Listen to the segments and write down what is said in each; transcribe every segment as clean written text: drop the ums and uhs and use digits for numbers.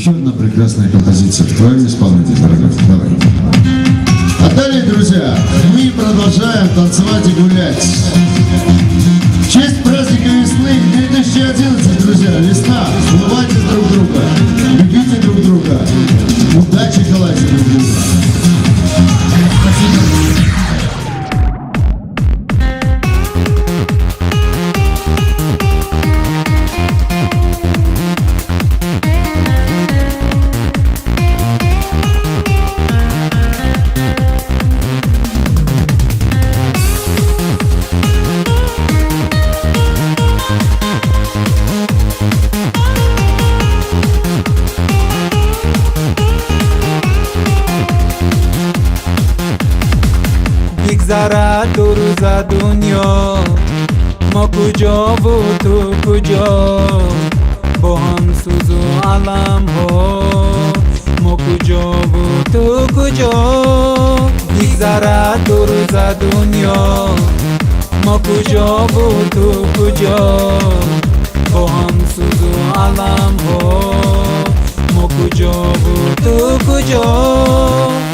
Еще одна прекрасная композиция в твоем исполнении, дорогой. Давай. А далее, друзья, мы продолжаем танцевать и гулять. В честь праздника весны 2011, друзья, весна. Улыбайтесь друг друга, любите друг друга, удачи желайте друг друга. بگذرد دو روز دنیا ما کجا و تو کجا با هم سوز و علم ها ما کجا و تو کجا بگذرد دو روز دنیا ما کجا و تو کجا با هم سوز و علم ها ما کجا و تو کجا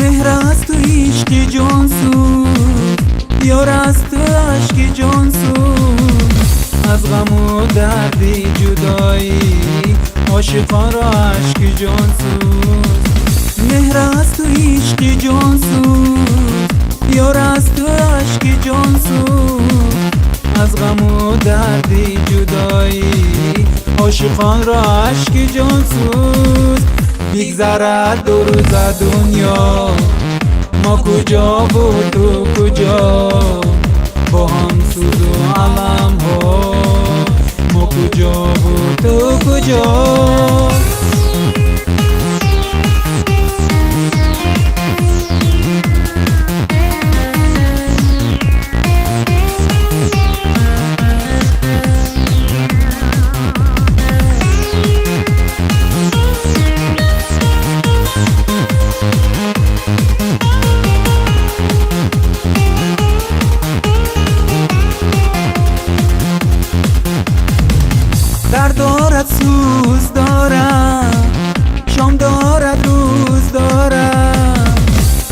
مهر از تو عشق جان سوز یار از تو عشق جان سوز از غم و درد جدایی عاشقان را عشق جان سوز مهر از تو عشق جان سوز یار از تو عشق جان سوز از غم و درد جدایی عاشقان را عشق جان سوز بگذرد دو روز دنیا ما کجا و تو کجا با هم سوز و علم ها ما کجا و تو کجا درد دارد سوز دارم شام دارد روز دارم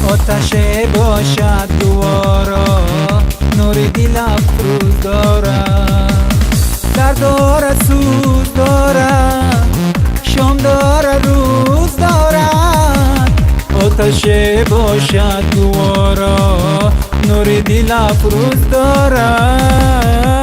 آتش باشد دوارا نور دل افروز دارم درد دارد سوز دارم شام دارد روز دارد آتش باشد دوارا نور دل افروز دارم